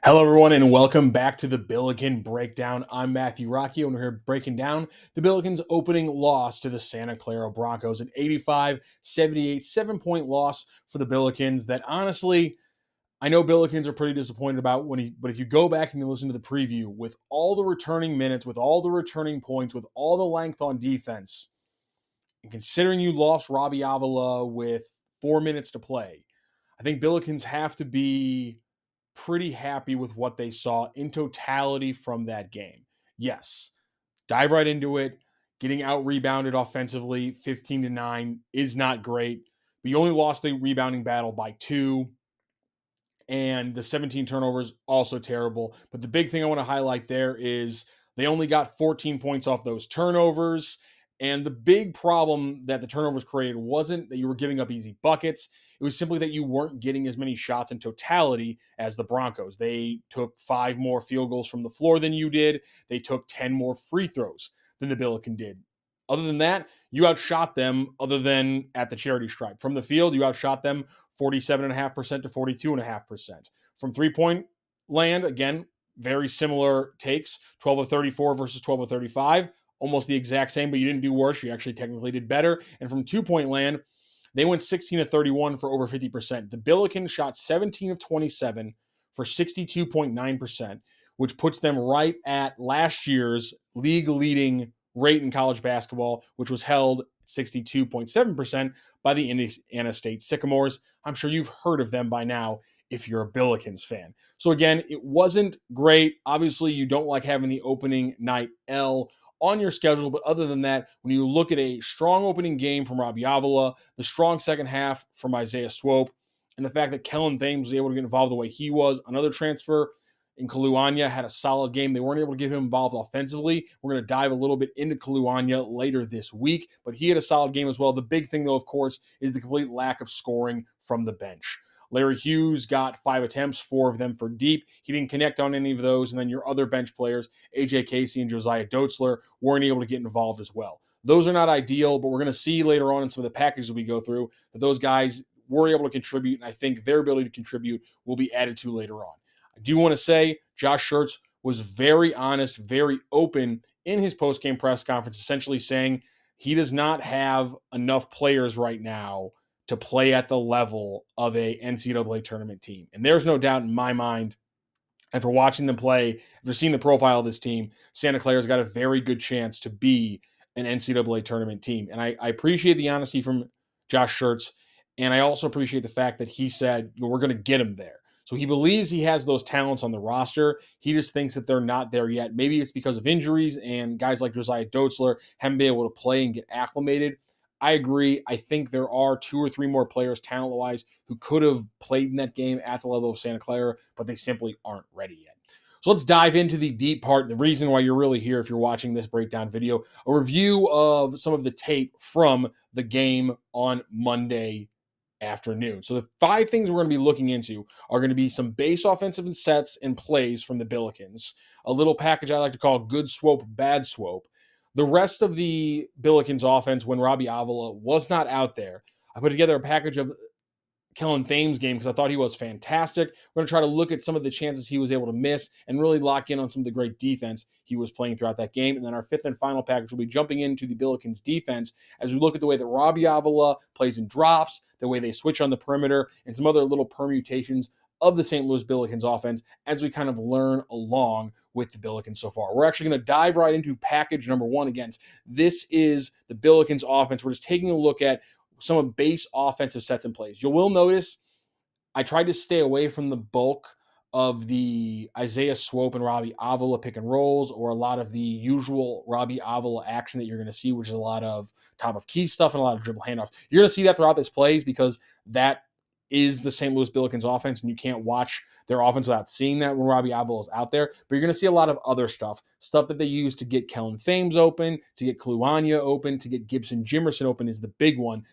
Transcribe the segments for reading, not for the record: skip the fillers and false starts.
Hello, everyone, and welcome back to the Billiken Breakdown. I'm Matthew Rocky, and we're here breaking down the Billikens' opening loss to the Santa Clara Broncos, an 85-78 7-point loss for the Billikens that honestly, I know Billikens are pretty disappointed about but if you go back and you listen to the preview, with all the returning minutes, with all the returning points, with all the length on defense, and considering you lost Robbie Avila with 4 minutes to play, I think Billikens have to be pretty happy with what they saw in totality from that game. Yes, dive right into it. Getting out rebounded offensively, 15-9 is not great. But you only lost the rebounding battle by 2, and the 17 turnovers also terrible. But the big thing I want to highlight there is they only got 14 points off those turnovers. And the big problem that the turnovers created wasn't that you were giving up easy buckets. It was simply that you weren't getting as many shots in totality as the Broncos. They took 5 more field goals from the floor than you did. They took 10 more free throws than the Billiken did. Other than that, you outshot them other than at the charity stripe. From the field, you outshot them 47.5% to 42.5%. From three-point land, again, very similar takes, 12 of 34 versus 12 of 35, almost the exact same, but you didn't do worse. You actually technically did better. And from two-point land, they went 16 of 31 for over 50%. The Billikens shot 17 of 27 for 62.9%, which puts them right at last year's league-leading rate in college basketball, which was held 62.7% by the Indiana State Sycamores. I'm sure you've heard of them by now if you're a Billikens fan. So again, it wasn't great. Obviously, you don't like having the opening night L on your schedule, but other than that, when you look at a strong opening game from Robbie Avila, the strong second half from Isaiah Swope, and the fact that Kellen was able to get involved the way he was, another transfer in Kaluanya had a solid game. They weren't able to get him involved offensively. We're going to dive a little bit into Kaluanya later this week, but he had a solid game as well. The big thing, though, of course, is the complete lack of scoring from the bench. Larry Hughes got 5 attempts, 4 of them for deep. He didn't connect on any of those. And then your other bench players, AJ Casey and Josiah Doetzler, weren't able to get involved as well. Those are not ideal, but we're going to see later on in some of the packages we go through that those guys were able to contribute, and I think their ability to contribute will be added to later on. I do want to say Josh Schertz was very honest, very open in his post-game press conference, essentially saying he does not have enough players right now to play at the level of a NCAA tournament team. And there's no doubt in my mind, after watching them play, after seeing the profile of this team, Santa Clara's got a very good chance to be an NCAA tournament team. And I appreciate the honesty from Josh Schertz. And I also appreciate the fact that he said, we're going to get him there. So he believes he has those talents on the roster. He just thinks that they're not there yet. Maybe it's because of injuries and guys like Josiah Doetzler haven't been able to play and get acclimated. I agree. I think there are 2 or 3 more players talent-wise who could have played in that game at the level of Santa Clara, but they simply aren't ready yet. So let's dive into the deep part, the reason why you're really here if you're watching this breakdown video, a review of some of the tape from the game on Monday afternoon. So the 5 things we're going to be looking into are going to be some base offensive sets and plays from the Billikens, a little package I like to call good swope, bad swope. The rest of the Billikens offense, when Robbie Avila was not out there, I put together a package of Kellen game because I thought he was fantastic. We're going to try to look at some of the chances he was able to miss and really lock in on some of the great defense he was playing throughout that game. And then our 5th and final package will be jumping into the Billikens defense as we look at the way that Robbie Avila plays in drops, the way they switch on the perimeter, and some other little permutations of the St. Louis Billikens offense as we kind of learn along with the Billikens so far. We're actually going to dive right into package number 1 again. This is the Billikens offense. We're just taking a look at some of base offensive sets and plays. You will notice I tried to stay away from the bulk of the Isaiah Swope and Robbie Avila pick and rolls, or a lot of the usual Robbie Avila action that you're going to see, which is a lot of top of key stuff and a lot of dribble handoffs. You're going to see that throughout this plays because that is the St. Louis Billikens offense, and you can't watch their offense without seeing that when Robbie Avila is out there. But you're going to see a lot of other stuff that they use to get Kellen open, to get Kaluanya open, to get Gibson Jimerson open is the big one.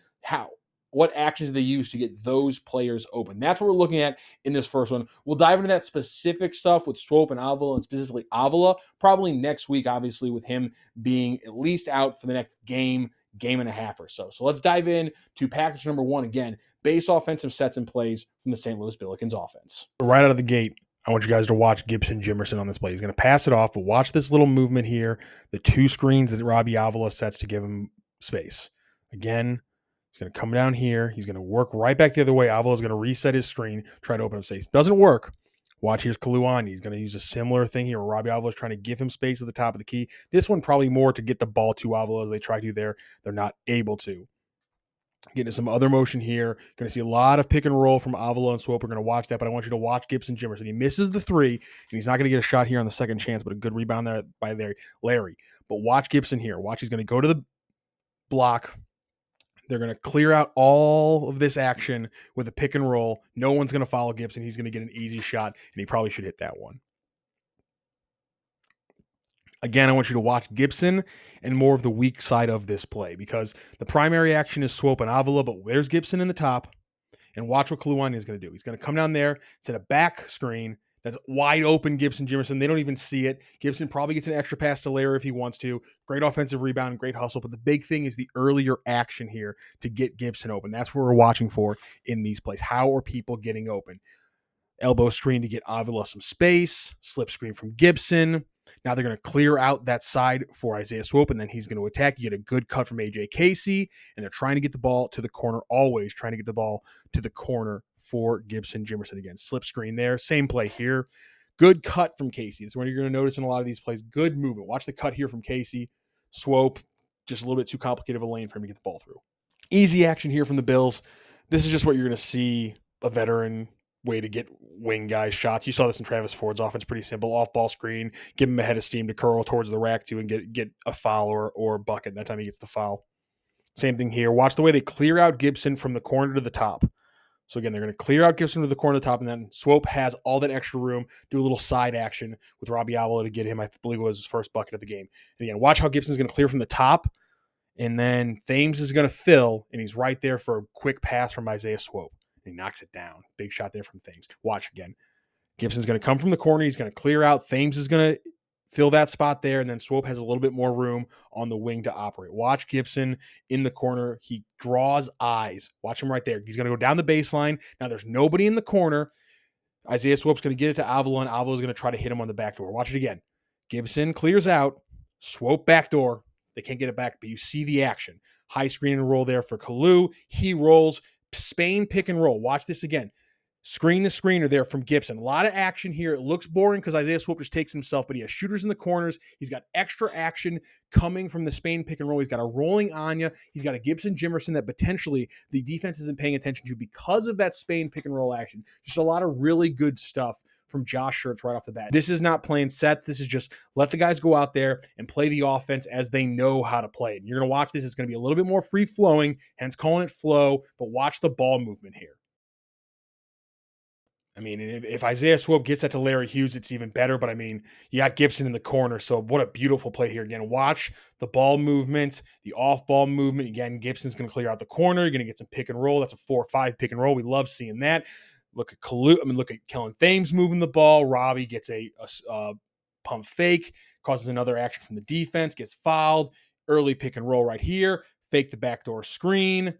What actions do they use to get those players open? That's what we're looking at in this first one. We'll dive into that specific stuff with Swope and Avila, and specifically Avila, probably next week, obviously, with him being at least out for the next game and a half or so. So let's dive in to package number 1 again, base offensive sets and plays from the St. Louis Billikens offense. Right out of the gate, I want you guys to watch Gibson Jimerson on this play. He's going to pass it off, but watch this little movement here. The two screens that Robbie Avila sets to give him space. Again, he's going to come down here. He's going to work right back the other way. Avila is going to reset his screen, try to open up space. Doesn't work. Watch, here's Kaluani. He's going to use a similar thing here. Robbie Avila is trying to give him space at the top of the key. This one probably more to get the ball to Avila as they try to there. They're not able to. Get into some other motion here. Going to see a lot of pick and roll from Avila and Swope. We're going to watch that, but I want you to watch Gibson Jimerson. He misses the three, and he's not going to get a shot here on the second chance, but a good rebound there by Larry. But watch Gibson here. Watch, he's going to go to the block. They're going to clear out all of this action with a pick and roll. No one's going to follow Gibson. He's going to get an easy shot, and he probably should hit that one. Again, I want you to watch Gibson and more of the weak side of this play because the primary action is Swope and Avila, but there's Gibson in the top. And watch what Kaluani is going to do. He's going to come down there, set a back screen that's wide open. Gibson Jimerson, they don't even see it. Gibson probably gets an extra pass to Larry if he wants to. Great offensive rebound, great hustle. But the big thing is the earlier action here to get Gibson open. That's what we're watching for in these plays. How are people getting open? Elbow screen to get Avila some space. Slip screen from Gibson. Now they're going to clear out that side for Isaiah Swope, and then he's going to attack. You get a good cut from A.J. Casey, and they're trying to get the ball to the corner, always trying to get the ball to the corner for Gibson Jimerson. Again, slip screen there. Same play here. Good cut from Casey. It's what you're going to notice in a lot of these plays. Good movement. Watch the cut here from Casey. Swope, just a little bit too complicated of a lane for him to get the ball through. Easy action here from the Bills. This is just what you're going to see a veteran way to get wing guys shots. You saw this in Travis Ford's offense. Pretty simple. Off ball screen. Give him a head of steam to curl towards the rack to and get a foul or bucket. That time he gets the foul. Same thing here. Watch the way they clear out Gibson from the corner to the top. So again, they're going to clear out Gibson to the corner to the top, and then Swope has all that extra room, do a little side action with Robbie Avila to get him, I believe it was his first bucket of the game. And again, watch how Gibson's going to clear from the top, and then Thames is going to fill, and he's right there for a quick pass from Isaiah Swope. And he knocks it down. Big shot there from Thames. Watch again. Gibson's going to come from the corner. He's going to clear out. Thames is going to fill that spot there, and then Swope has a little bit more room on the wing to operate. Watch Gibson in the corner. He draws eyes. Watch him right there. He's going to go down the baseline. Now there's nobody in the corner. Isaiah Swope's going to get it to Avila, and Avila's going to try to hit him on the back door. Watch it again. Gibson clears out. Swope backdoor. They can't get it back, but you see the action. High screen and roll there for Kalu. He rolls. Spain pick and roll. Watch this again. Screen the screener there from Gibson. A lot of action here. It looks boring because Isaiah Swope just takes himself, but he has shooters in the corners. He's got extra action coming from the Spain pick and roll. He's got a rolling Anya. He's got a Gibson Jimerson that potentially the defense isn't paying attention to because of that Spain pick and roll action. Just a lot of really good stuff from Josh Schertz right off the bat. This is not playing sets. This is just let the guys go out there and play the offense as they know how to play it. You're going to watch this. It's going to be a little bit more free-flowing, hence calling it flow, but watch the ball movement here. I mean, if Isaiah Swope gets that to Larry Hughes, it's even better. But I mean, you got Gibson in the corner. So what a beautiful play here. Again, watch the ball movement, the off ball movement. Again, Gibson's going to clear out the corner. You're going to get some pick and roll. That's a 4-5 pick and roll. We love seeing that. Look at Kellen Thames moving the ball. Robbie gets a pump fake, causes another action from the defense, gets fouled. Early pick and roll right here. Fake the backdoor screen.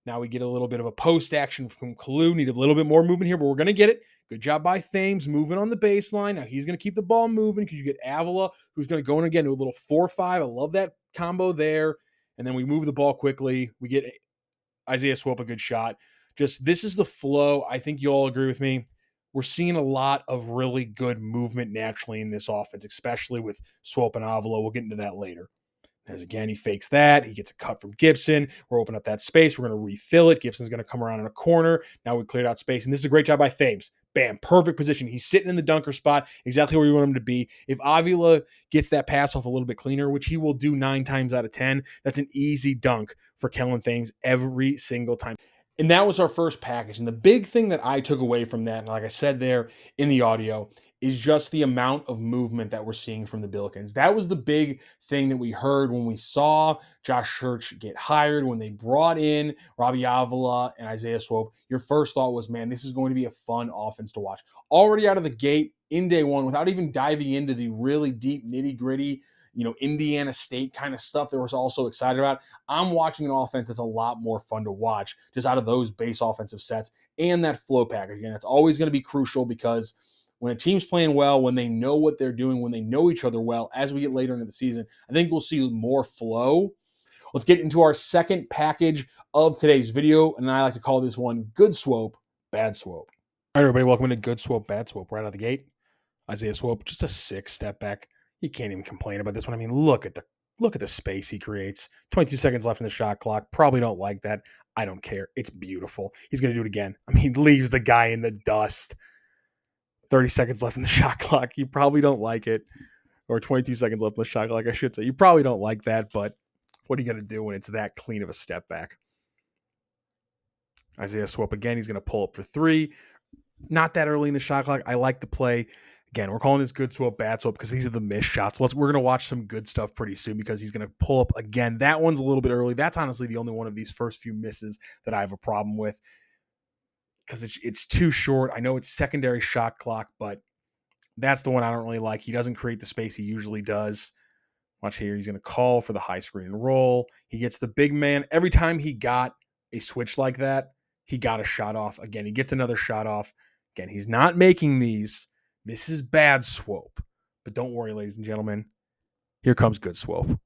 Now we get a little bit of a post action from Kalu. Need a little bit more movement here, but we're going to get it. Good job by Thames moving on the baseline. Now he's going to keep the ball moving because you get Avila, who's going to go in again to a little 4-5. I love that combo there. And then we move the ball quickly. We get Isaiah Swope a good shot. Just this is the flow. I think you all agree with me. We're seeing a lot of really good movement naturally in this offense, especially with Swope and Avila. We'll get into that later. There's again, he fakes that. He gets a cut from Gibson. We're opening up that space. We're going to refill it. Gibson's going to come around in a corner. Now we cleared out space. And this is a great job by Thames. Bam, perfect position. He's sitting in the dunker spot, exactly where you want him to be. If Avila gets that pass off a little bit cleaner, which he will do 9 times out of 10, that's an easy dunk for Kellen Thames every single time. And that was our first package. And the big thing that I took away from that, and like I said there in the audio, is just the amount of movement that we're seeing from the Billikens. That was the big thing that we heard when we saw Josh Schertz get hired, when they brought in Robbie Avila and Isaiah Swope. Your first thought was, man, this is going to be a fun offense to watch. Already out of the gate in day one, without even diving into the really deep nitty-gritty, Indiana State kind of stuff that we're also excited about. I'm watching an offense that's a lot more fun to watch just out of those base offensive sets and that flow package. Again, that's always going to be crucial because when a team's playing well, when they know what they're doing, when they know each other well, as we get later into the season, I think we'll see more flow. Let's get into our second package of today's video, and I like to call this one Good Swope, Bad Swope. All right, everybody, welcome to Good Swope, Bad Swope. Right out of the gate, Isaiah Swope, just a 6-step back. You can't even complain about this one. I mean, look at the space he creates. 22 seconds left in the shot clock. Probably don't like that. I don't care. It's beautiful. He's going to do it again. I mean, he leaves the guy in the dust. 30 seconds left in the shot clock. You probably don't like it. Or 22 seconds left in the shot clock, I should say. You probably don't like that, but what are you going to do when it's that clean of a step back? Isaiah Swope again. He's going to pull up for 3. Not that early in the shot clock. I like the play. Again, we're calling this Good Swope, Bad Swope because these are the missed shots. We're going to watch some good stuff pretty soon because he's going to pull up again. That one's a little bit early. That's honestly the only one of these first few misses that I have a problem with because it's too short. I know it's secondary shot clock, but that's the one I don't really like. He doesn't create the space he usually does. Watch here. He's going to call for the high screen and roll. He gets the big man. Every time he got a switch like that, he got a shot off. Again, he gets another shot off. Again, he's not making these. This is bad swope. But don't worry, ladies and gentlemen. Here comes good swope.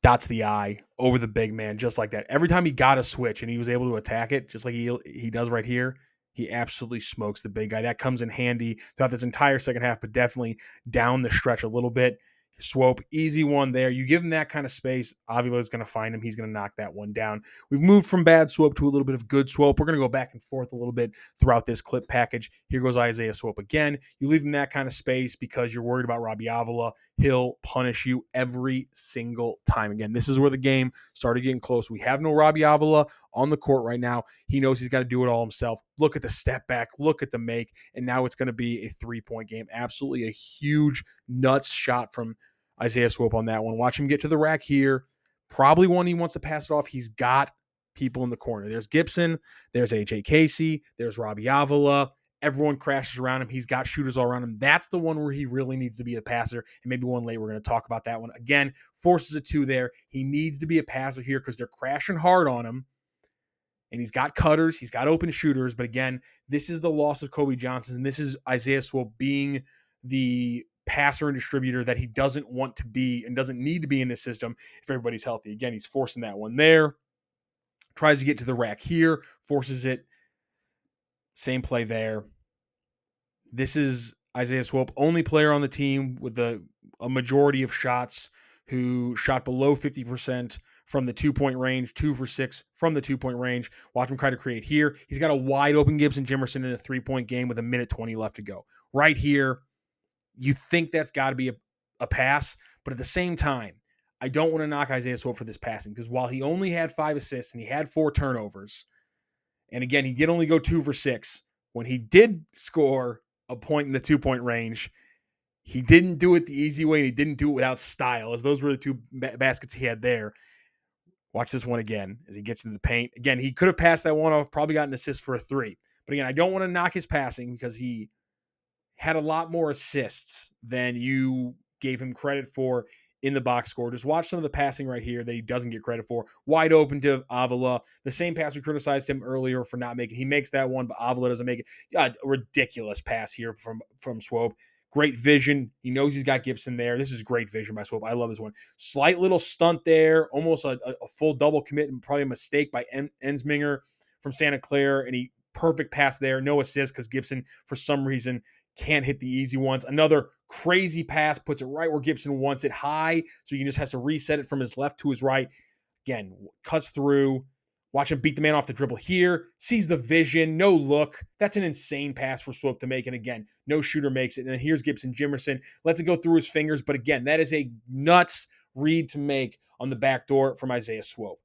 Dots the eye over the big man, just like that. Every time he got a switch and he was able to attack it, just like he does right here, he absolutely smokes the big guy. That comes in handy throughout this entire second half, but definitely down the stretch a little bit. Swope, easy one there. You give him that kind of space, Avila is going to find him. He's going to knock that one down. We've moved from bad swope to a little bit of good swope. We're going to go back and forth a little bit throughout this clip package. Here goes Isaiah Swope again. You leave him that kind of space because you're worried about Robbie Avila. He'll punish you every single time. Again, this is where the game started getting close. We have no Robbie Avila on the court right now. He knows he's got to do it all himself. Look at the step back. Look at the make. And now it's going to be a 3-point game. Absolutely a huge nuts shot from Isaiah Swope on that one. Watch him get to the rack here. Probably one he wants to pass it off. He's got people in the corner. There's Gibson. There's AJ Casey. There's Robbie Avila. Everyone crashes around him. He's got shooters all around him. That's the one where he really needs to be a passer. And maybe one late we're going to talk about that one. Again, forces a 2 there. He needs to be a passer here because they're crashing hard on him. And he's got cutters. He's got open shooters. But again, this is the loss of Kobe Johnson. And this is Isaiah Swope being the passer and distributor that he doesn't want to be and doesn't need to be in this system if everybody's healthy. Again, he's forcing that one there. Tries to get to the rack here. Forces it. Same play there. This is Isaiah Swope, only player on the team with a majority of shots who shot below 50% from the 2-point range, 2 for 6 from the 2-point range. Watch him try to create here. He's got a wide open Gibson Jimerson in a 3-point game with 1:20 left to go. Right here, you think that's got to be a pass, but at the same time, I don't want to knock Isaiah Swope for this passing because while he only had 5 assists and he had 4 turnovers, and again, he did only go 2 for 6, when he did score a point in the 2-point range, he didn't do it the easy way and he didn't do it without style, as those were the 2 baskets he had there. Watch this one again as he gets into the paint. Again, he could have passed that one off, probably got an assist for a 3. But again, I don't want to knock his passing because he had a lot more assists than you gave him credit for in the box score. Just watch some of the passing right here that he doesn't get credit for. Wide open to Avila. The same pass we criticized him earlier for not making. He makes that one, but Avila doesn't make it. A ridiculous pass here from Swope. Great vision. He knows he's got Gibson there. This is great vision by Swope. I love this one. Slight little stunt there. Almost a full double commit and probably a mistake by Ensminger from Santa Clara. And he perfect pass there. No assist because Gibson, for some reason, can't hit the easy ones. Another crazy pass puts it right where Gibson wants it, high, so he just has to reset it from his left to his right. Again, cuts through. Watch him beat the man off the dribble here. Sees the vision. No look. That's an insane pass for Swope to make. And again, no shooter makes it. And then here's Gibson Jimerson. Lets it go through his fingers. But again, that is a nuts read to make on the back door from Isaiah Swope.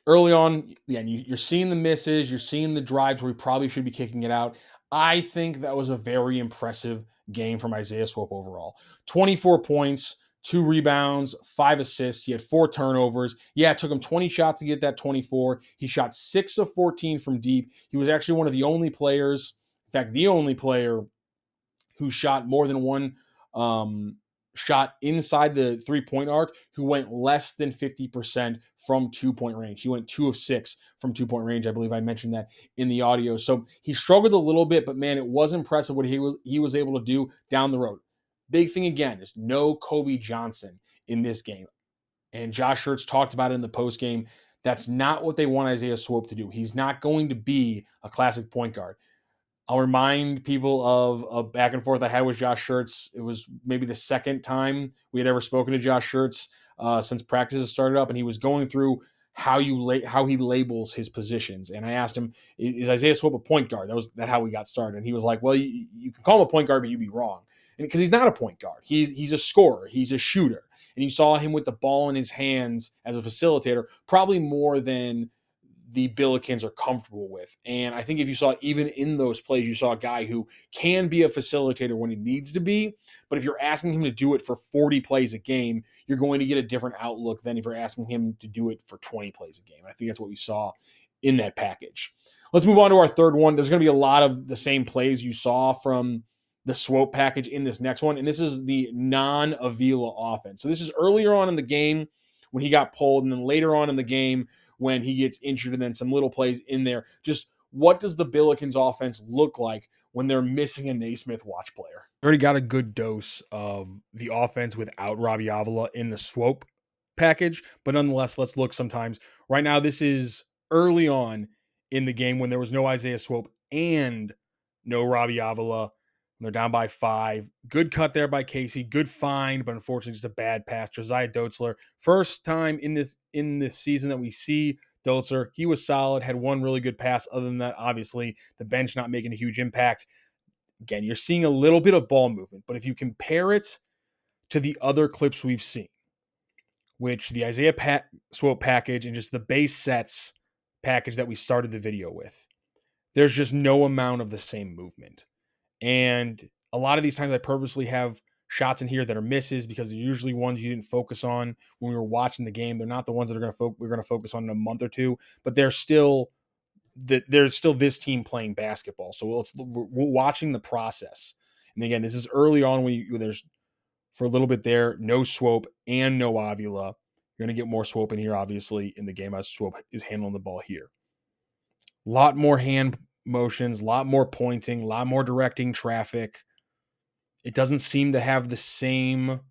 Early on, again, you're seeing the misses. You're seeing the drives where he probably should be kicking it out. I think that was a very impressive game from Isaiah Swope overall. 24 points, 2 rebounds, 5 assists. He had 4 turnovers. Yeah, it took him 20 shots to get that 24. He shot 6 of 14 from deep. He was actually one of the only players, in fact, the only player who shot more than one shot inside the 3-point arc who went less than 50% from 2-point range. He went 2 of 6 from 2-point range. I believe I mentioned that in the audio. So he struggled a little bit, but man, it was impressive what he was able to do down the road. Big thing again is no Kobe Johnson in this game. And Josh Schertz talked about it in the post game. That's not what they want Isaiah Swope to do. He's not going to be a classic point guard. I'll remind people of a back and forth I had with Josh Schertz. It was maybe the second time we had ever spoken to Josh Schertz since practices started up, and he was going through how he labels his positions. And I asked him, "Is Isaiah Swope a point guard?" That how we got started. And he was like, "Well, you can call him a point guard, but you'd be wrong." And because he's not a point guard, he's a scorer, he's a shooter, and you saw him with the ball in his hands as a facilitator, probably more than the Billikens are comfortable with. And I think if you saw even in those plays, you saw a guy who can be a facilitator when he needs to be. But if you're asking him to do it for 40 plays a game, you're going to get a different outlook than if you're asking him to do it for 20 plays a game. I think that's what we saw in that package. Let's move on to our third one. There's going to be a lot of the same plays you saw from the Swope package in this next one. And this is the non-Avila offense. So this is earlier on in the game when he got pulled, and then later on in the game when he gets injured, and then some little plays in there. Just what does the Billikens offense look like when they're missing a Naismith watch player? Already got a good dose of the offense without Robbie Avila in the Swope package, but nonetheless, let's look sometimes. Right now, this is early on in the game when there was no Isaiah Swope and no Robbie Avila. They're down by 5. Good cut there by Casey. Good find, but unfortunately just a bad pass. Josiah Doetzler. First time in this season that we see Doetzler. He was solid, had one really good pass. Other than that, obviously, the bench not making a huge impact. Again, you're seeing a little bit of ball movement, but if you compare it to the other clips we've seen, which the Isaiah Swope package and just the base sets package that we started the video with, there's just no amount of the same movement. And a lot of these times I purposely have shots in here that are misses because they're usually ones you didn't focus on when we were watching the game. They're not the ones that we're going to focus on in a month or two, but there's still this team playing basketball. So we're watching the process. And again, this is early on when there's for a little bit there, no Swope and no Avila. You're going to get more Swope in here, obviously, in the game as Swope is handling the ball here. A lot more hand motions, a lot more pointing, a lot more directing traffic. It doesn't seem to have the same,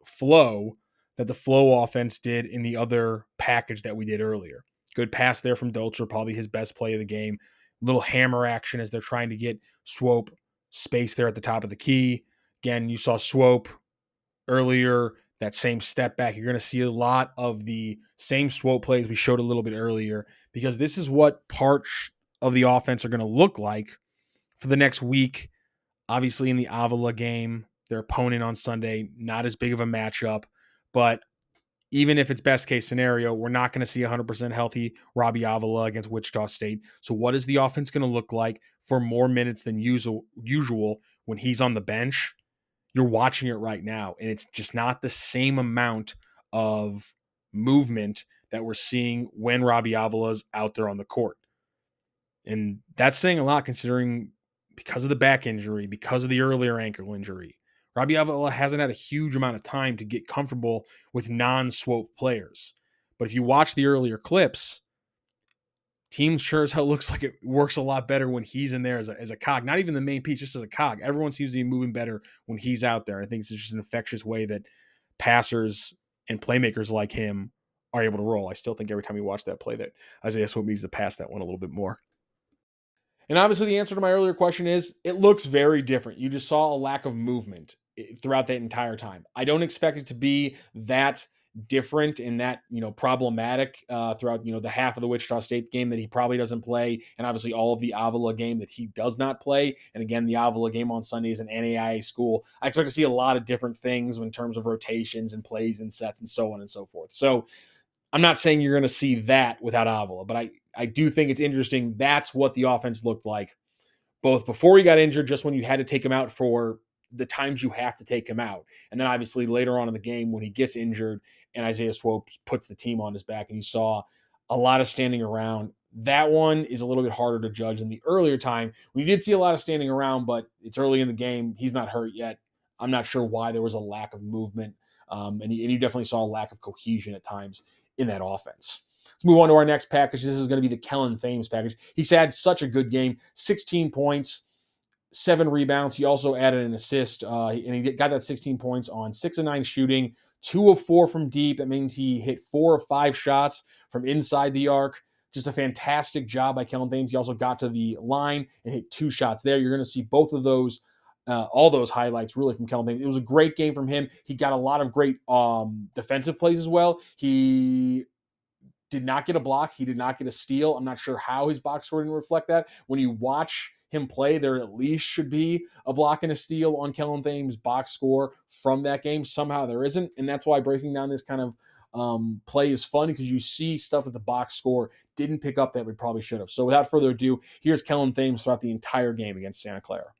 flow that the flow offense did in the other package that we did earlier. Good pass there from Doetzler, probably his best play of the game. Little hammer action as they're trying to get Swope space there at the top of the key. Again, you saw Swope earlier, that same step back. You're going to see a lot of the same Swope plays we showed a little bit earlier because this is what parts of the offense are going to look like for the next week. Obviously, in the Avila game, their opponent on Sunday, not as big of a matchup, but even if it's best case scenario, we're not going to see 100% healthy Robbie Avila against Wichita State. So what is the offense going to look like for more minutes than usual when he's on the bench? You're watching it right now, and it's just not the same amount of movement that we're seeing when Robbie Avila's out there on the court. And that's saying a lot considering because of the back injury, because of the earlier ankle injury, Robbie Avila hasn't had a huge amount of time to get comfortable with non-Swope players. But if you watch the earlier clips, team sure as hell looks like it works a lot better when he's in there as a cog. Not even the main piece, just as a cog. Everyone seems to be moving better when he's out there. I think it's just an infectious way that passers and playmakers like him are able to roll. I still think every time you watch that play that Isaiah Swope needs to pass that one a little bit more. And obviously, the answer to my earlier question is it looks very different. You just saw a lack of movement throughout that entire time. I don't expect it to be that different and that problematic throughout the half of the Wichita State game that he probably doesn't play, and obviously all of the Avila game that he does not play. And again, the Avila game on Sunday is an NAIA school. I expect to see a lot of different things in terms of rotations and plays and sets and so on and so forth. So I'm not saying you're going to see that without Avila, but I do think it's interesting. That's what the offense looked like, both before he got injured, just when you had to take him out for the times you have to take him out. And then obviously later on in the game when he gets injured and Isaiah Swope puts the team on his back and you saw a lot of standing around. That one is a little bit harder to judge than the earlier time. We did see a lot of standing around, but it's early in the game. He's not hurt yet. I'm not sure why there was a lack of movement, and you definitely saw a lack of cohesion at times in that offense. Let's move on to our next package. This is going to be the Kellen Thames package. He's had such a good game, 16 points, 7 rebounds. He also added an assist, and he got that 16 points on 6 of 9 shooting, 2 of 4 from deep. That means he hit 4 of 5 shots from inside the arc. Just a fantastic job by Kellen Thames. He also got to the line and hit 2 shots there. You're going to see both of those, all those highlights really from Kellen Thames. It was a great game from him. He got a lot of great defensive plays as well. He did not get a block. He did not get a steal. I'm not sure how his box score didn't reflect that. When you watch him play, there at least should be a block and a steal on Kellen Thames' box score from that game. Somehow there isn't, and that's why breaking down this kind of play is fun, because you see stuff that the box score didn't pick up that we probably should have. So without further ado, here's Kellen Thames throughout the entire game against Santa Clara.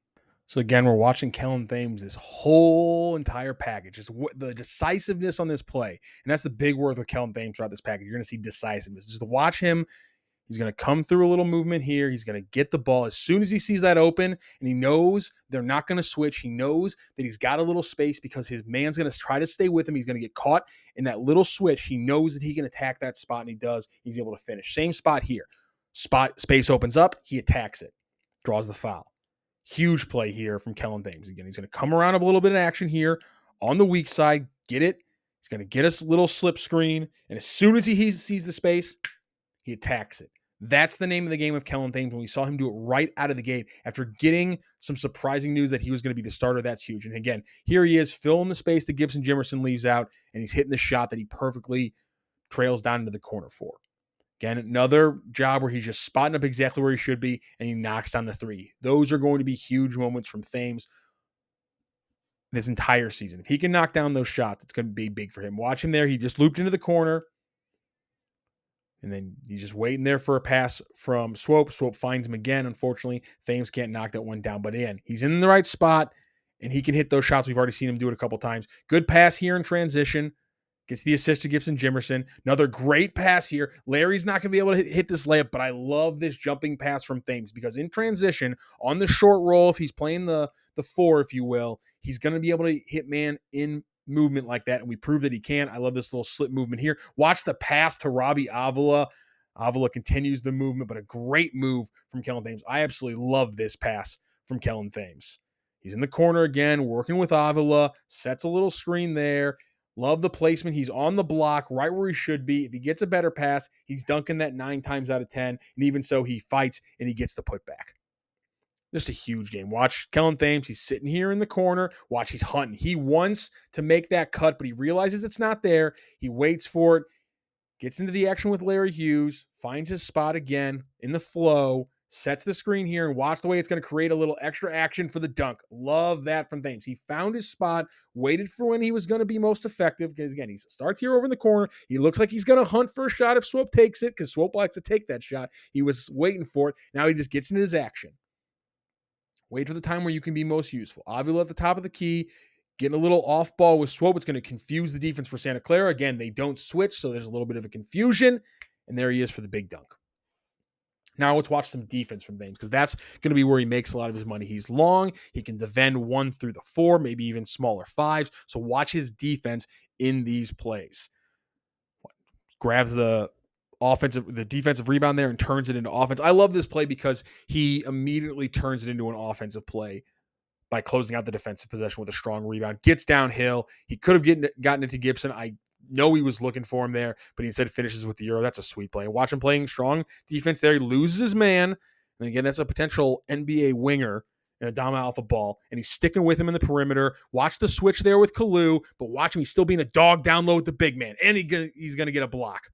So again, we're watching Kellen Thames, this whole entire package, just the decisiveness on this play. And that's the big word with Kellen Thames throughout this package. You're going to see decisiveness. Just to watch him, he's going to come through a little movement here. He's going to get the ball as soon as he sees that open, and he knows they're not going to switch. He knows that he's got a little space because his man's going to try to stay with him. He's going to get caught in that little switch. He knows that he can attack that spot, and he does. He's able to finish. Same spot here. Space opens up. He attacks it. Draws the foul. Huge play here from Kellen Thames. Again, he's going to come around a little bit of action here on the weak side, get it. He's going to get us a little slip screen, and as soon as he sees the space, he attacks it. That's the name of the game of Kellen Thames. When we saw him do it right out of the gate after getting some surprising news that he was going to be the starter, that's huge. And again, here he is filling the space that Gibson Jimerson leaves out, and he's hitting the shot that he perfectly trails down into the corner for. Again, another job where he's just spotting up exactly where he should be, and he knocks down the 3. Those are going to be huge moments from Thames this entire season. If he can knock down those shots, it's going to be big for him. Watch him there. He just looped into the corner, and then he's just waiting there for a pass from Swope. Swope finds him again. Unfortunately, Thames can't knock that one down, but he's in the right spot, and he can hit those shots. We've already seen him do it a couple times. Good pass here in transition. Gets the assist to Gibson Jimerson. Another great pass here. Larry's not going to be able to hit this layup, but I love this jumping pass from Thames, because in transition, on the short roll, if he's playing the 4, if you will, he's going to be able to hit man in movement like that, and we proved that he can. I love this little slip movement here. Watch the pass to Robbie Avila. Avila continues the movement, but a great move from Kellen Thames. I absolutely love this pass from Kellen Thames. He's in the corner again, working with Avila, sets a little screen there. Love the placement. He's on the block right where he should be. If he gets a better pass, he's dunking that 9 times out of 10. And even so, he fights and he gets the putback. Just a huge game. Watch Kellen Thames. He's sitting here in the corner. Watch, he's hunting. He wants to make that cut, but he realizes it's not there. He waits for it, gets into the action with Larry Hughes, finds his spot again in the flow, sets the screen here, and watch the way it's going to create a little extra action for the dunk. Love that from Thames. He found his spot, waited for when he was going to be most effective, because, again, he starts here over in the corner. He looks like he's going to hunt for a shot if Swope takes it, because Swope likes to take that shot. He was waiting for it. Now he just gets into his action. Wait for the time where you can be most useful. Avila at the top of the key, getting a little off ball with Swope. It's going to confuse the defense for Santa Clara. Again, they don't switch, so there's a little bit of a confusion, and there he is for the big dunk. Now let's watch some defense from Thames, because that's going to be where he makes a lot of his money. He's long. He can defend 1 through the 4, maybe even smaller 5s. So watch his defense in these plays. Grabs the defensive rebound there and turns it into offense. I love this play because he immediately turns it into an offensive play by closing out the defensive possession with a strong rebound. Gets downhill. He could have gotten it to Gibson. I know he was looking for him there, but he instead finishes with the Euro. That's a sweet play. Watch him playing strong defense there. He loses his man. And again, that's a potential NBA winger in a Dama Alpha ball. And he's sticking with him in the perimeter. Watch the switch there with Kalu, but watch him. He's still being a dog down low with the big man. And he's going to get a block.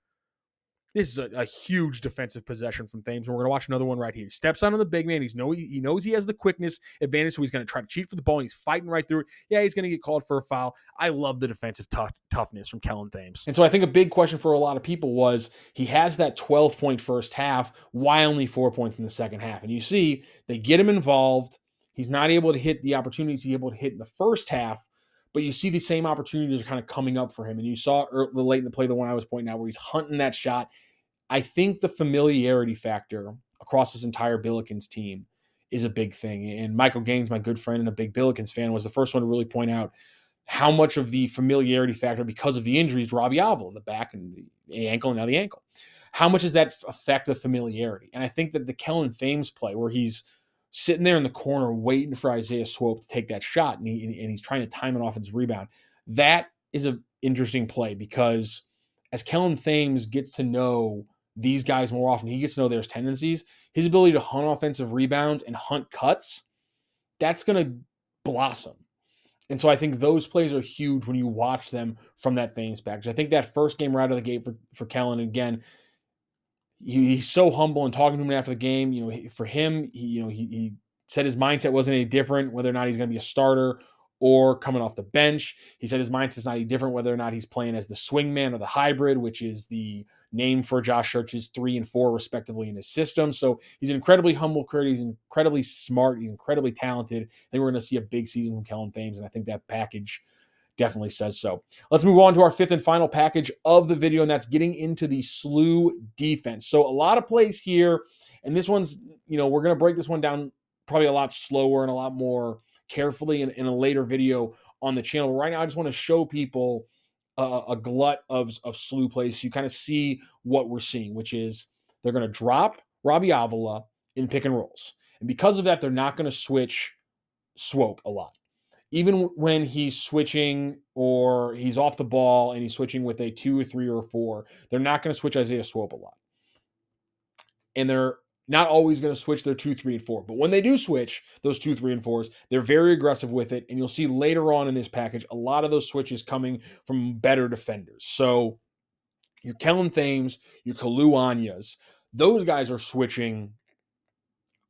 This is a huge defensive possession from Thames, and we're going to watch another one right here. He steps on the big man. He knows he has the quickness advantage, so he's going to try to cheat for the ball, and he's fighting right through it. Yeah, he's going to get called for a foul. I love the defensive toughness from Kellen Thames. And so I think a big question for a lot of people was, he has that 12-point first half. Why only 4 points in the second half? And you see, they get him involved. He's not able to hit the opportunities he's able to hit in the first half, but you see the same opportunities are kind of coming up for him. And you saw late in the play, the one I was pointing out, where he's hunting that shot. I think the familiarity factor across this entire Billikens team is a big thing. And Michael Gaines, my good friend and a big Billikens fan, was the first one to really point out how much of the familiarity factor because of the injuries, Robbie Avila, the back and the ankle and now the ankle. How much does that affect the familiarity? And I think that the Kellen Thames play where he's sitting there in the corner waiting for Isaiah Swope to take that shot and he's trying to time an offensive rebound, that is an interesting play because as Kellen Thames gets to know these guys more often, he gets to know their tendencies, his ability to hunt offensive rebounds and hunt cuts, that's going to blossom. And so I think those plays are huge when you watch them from that Thames package. I think that first game right out of the gate for Kellen, again, he's so humble and talking to him after the game. For him, he said his mindset wasn't any different, whether or not he's going to be a starter or coming off the bench. He said his mindset's not any different, whether or not he's playing as the swingman or the hybrid, which is the name for Josh Schertz's 3 and 4, respectively, in his system. So he's an incredibly humble creator. He's incredibly smart. He's incredibly talented. I think we're going to see a big season from Kellen Thames, and I think that package definitely says so. Let's move on to our fifth and final package of the video, and that's getting into the SLU defense. So a lot of plays here, and this one's, we're going to break this one down probably a lot slower and a lot more carefully in a later video on the channel. But right now, I just want to show people a glut of SLU plays so you kind of see what we're seeing, which is they're going to drop Robbie Avila in pick and rolls. And because of that, they're not going to switch Swope a lot. Even when he's switching or he's off the ball and he's switching with a 2 or 3 or 4, they're not going to switch Isaiah Swope a lot. And they're not always going to switch their 2, 3, and 4. But when they do switch those 2, 3, and 4s, they're very aggressive with it. And you'll see later on in this package, a lot of those switches coming from better defenders. So your Kellen Thames, your Kalu Anyas, those guys are switching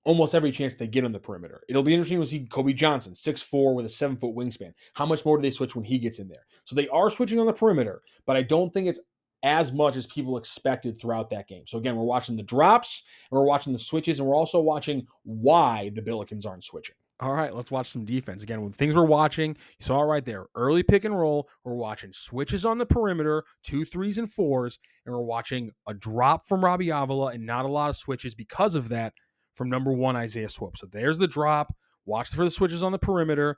almost every chance they get on the perimeter. It'll be interesting to see Kobe Johnson, 6'4", with a 7-foot wingspan. How much more do they switch when he gets in there? So they are switching on the perimeter, but I don't think it's as much as people expected throughout that game. So again, we're watching the drops, and we're watching the switches, and we're also watching why the Billikens aren't switching. All right, let's watch some defense. Again, when things we're watching, you saw it right there. Early pick and roll. We're watching switches on the perimeter, 2, 3s, and 4s, and we're watching a drop from Robbie Avila and not a lot of switches because of that from number 1, Isaiah Swope. So there's the drop. Watch for the switches on the perimeter.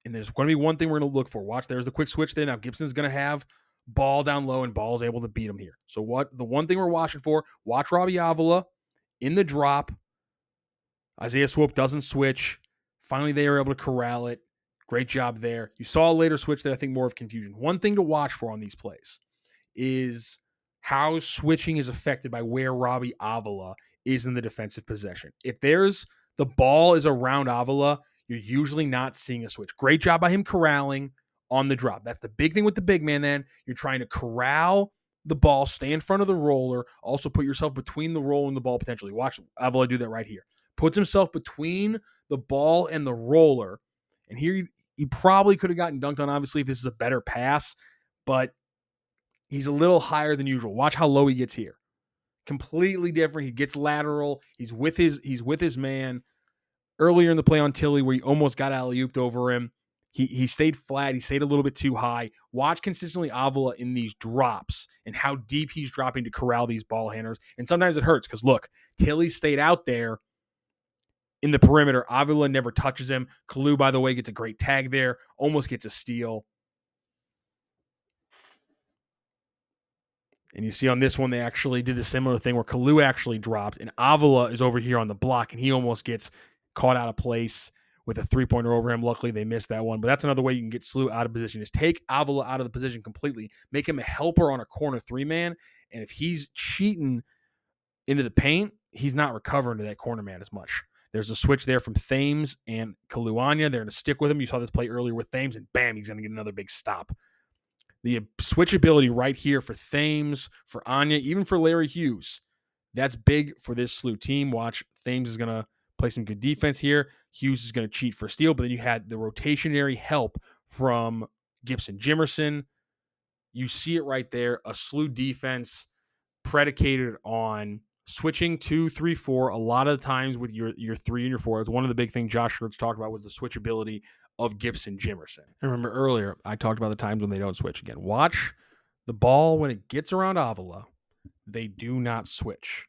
And there's going to be one thing we're going to look for. Watch, there's the quick switch there. Now Gibson's going to have ball down low, and Ball's able to beat him here. So the one thing we're watching for, watch Robbie Avila in the drop. Isaiah Swope doesn't switch. Finally, they are able to corral it. Great job there. You saw a later switch there, I think more of confusion. One thing to watch for on these plays is how switching is affected by where Robbie Avila is in the defensive possession. If the ball is around Avila, you're usually not seeing a switch. Great job by him corralling on the drop. That's the big thing with the big man then. You're trying to corral the ball, stay in front of the roller, also put yourself between the roller and the ball potentially. Watch Avila do that right here. Puts himself between the ball and the roller. And here he probably could have gotten dunked on, obviously, if this is a better pass, but he's a little higher than usual. Watch how low he gets here. Completely different. He gets lateral. He's with his man. Earlier in the play on Tilly, where he almost got alley-ooped over him, he stayed flat. He stayed a little bit too high. Watch consistently Avila in these drops and how deep he's dropping to corral these ball handlers. And sometimes it hurts because, look, Tilly stayed out there in the perimeter. Avila never touches him. Kalu, by the way, gets a great tag there. Almost gets a steal. And you see on this one, they actually did the similar thing where Kalu actually dropped, and Avila is over here on the block, and he almost gets caught out of place with a three-pointer over him. Luckily, they missed that one. But that's another way you can get SLU out of position, is take Avila out of the position completely, make him a helper on a corner 3-man, and if he's cheating into the paint, he's not recovering to that corner man as much. There's a switch there from Thames and Kaluanya. They're going to stick with him. You saw this play earlier with Thames, and bam, he's going to get another big stop. The switchability right here for Thames, for Anya, even for Larry Hughes, that's big for this SLU team. Watch, Thames is going to play some good defense here. Hughes is going to cheat for a steal, but then you had the rotationary help from Gibson Jimerson. You see it right there, a SLU defense predicated on switching 2, 3, 4. A lot of the times with your 3 and your 4. One of the big things Josh Schertz talked about was the switchability of Gibson Jimerson. And remember earlier, I talked about the times when they don't switch. Again, watch the ball when it gets around Avila. They do not switch.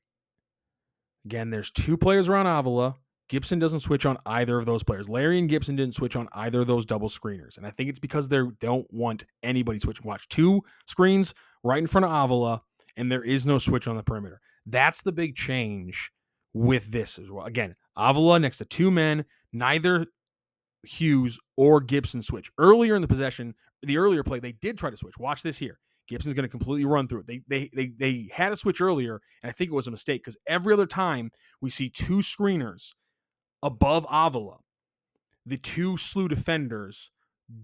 Again, there's two players around Avila. Gibson doesn't switch on either of those players. Larry and Gibson didn't switch on either of those double screeners. And I think it's because they don't want anybody switching. Watch, two screens right in front of Avila, and there is no switch on the perimeter. That's the big change with this as well. Again, Avila next to two men, neither Hughes or Gibson switch. Earlier in the possession, the earlier play, they did try to switch. Watch this here. Gibson's going to completely run through it. They had a switch earlier, and I think it was a mistake because every other time we see two screeners above Avila, the two slew defenders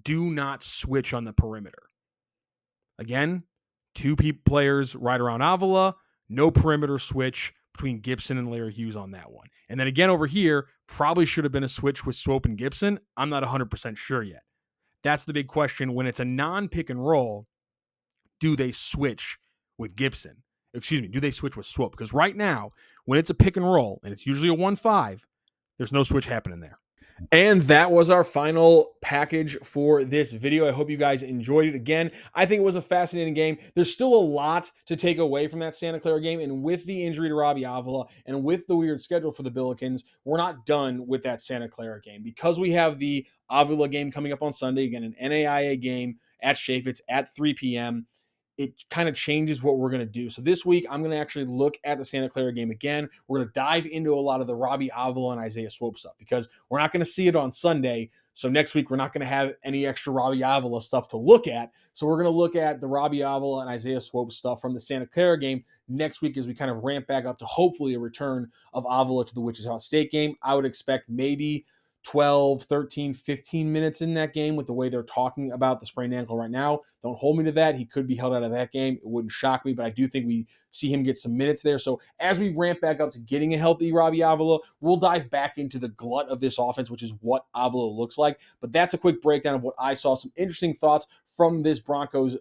do not switch on the perimeter. Again, two players right around Avila, no perimeter switch between Gibson and Larry Hughes on that one. And then again over here, probably should have been a switch with Swope and Gibson. I'm not 100% sure yet. That's the big question. When it's a non-pick and roll, do they switch with Gibson? Do they switch with Swope? Because right now, when it's a pick and roll, and it's usually a 1-5, there's no switch happening there. And that was our final package for this video. I hope you guys enjoyed it. Again, I think it was a fascinating game. There's still a lot to take away from that Santa Clara game. And with the injury to Robbie Avila and with the weird schedule for the Billikens, we're not done with that Santa Clara game. Because we have the Avila game coming up on Sunday, again, an NAIA game at Schertz at 3 p.m., it kind of changes what we're going to do. So this week, I'm going to actually look at the Santa Clara game again. We're going to dive into a lot of the Robbie Avila and Isaiah Swope stuff because we're not going to see it on Sunday. So next week, we're not going to have any extra Robbie Avila stuff to look at. So we're going to look at the Robbie Avila and Isaiah Swope stuff from the Santa Clara game next week as we kind of ramp back up to hopefully a return of Avila to the Wichita State game. I would expect maybe 12, 13, 15 minutes in that game with the way they're talking about the sprained ankle right now. Don't hold me to that. He could be held out of that game. It wouldn't shock me, but I do think we see him get some minutes there. So as we ramp back up to getting a healthy Robbie Avila, we'll dive back into the glut of this offense, which is what Avila looks like. But that's a quick breakdown of what I saw. Some interesting thoughts from this Broncos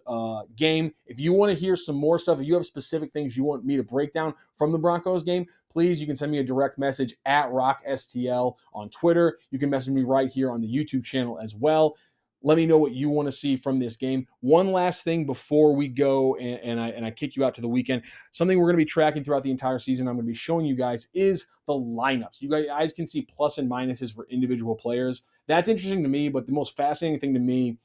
game. If you want to hear some more stuff, if you have specific things you want me to break down from the Broncos game, please, you can send me a direct message at RockSTL on Twitter. You can message me right here on the YouTube channel as well. Let me know what you want to see from this game. One last thing before we go and I kick you out to the weekend. Something we're going to be tracking throughout the entire season, I'm going to be showing you guys, is the lineups. You guys can see plus and minuses for individual players. That's interesting to me, but the most fascinating thing to me,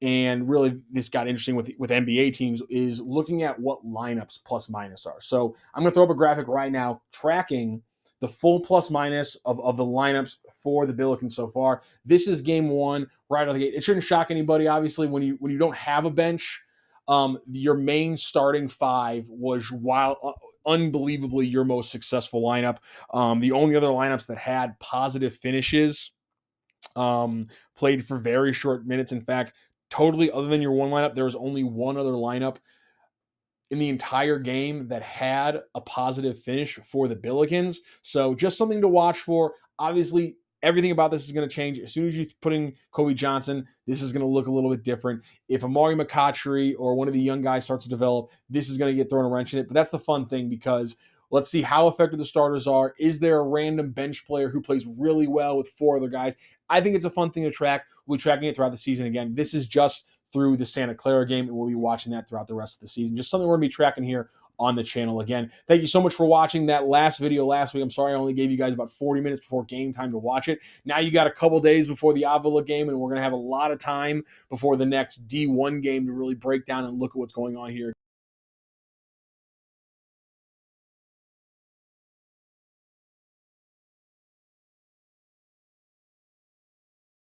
and really this got interesting with NBA teams, is looking at what lineups plus minus are. So I'm going to throw up a graphic right now tracking the full plus minus of the lineups for the Billikens so far. This is game one right out of the gate. It shouldn't shock anybody, obviously, when you don't have a bench. Your main starting five was unbelievably your most successful lineup. The only other lineups that had positive finishes played for very short minutes. In fact, totally other than your one lineup, there was only one other lineup in the entire game that had a positive finish for the Billikens. So just something to watch for. Obviously, everything about this is going to change. As soon as you put in Kobe Johnson, this is going to look a little bit different. If Amari McCautry or one of the young guys starts to develop, this is going to get thrown a wrench in it. But that's the fun thing, because let's see how effective the starters are. Is there a random bench player who plays really well with four other guys? I think it's a fun thing to track. We'll be tracking it throughout the season. Again, this is just through the Santa Clara game, and we'll be watching that throughout the rest of the season. Just something we're going to be tracking here on the channel. Again, thank you so much for watching that last video last week. I'm sorry I only gave you guys about 40 minutes before game time to watch it. Now you got a couple days before the Avila game, and we're going to have a lot of time before the next D1 game to really break down and look at what's going on here.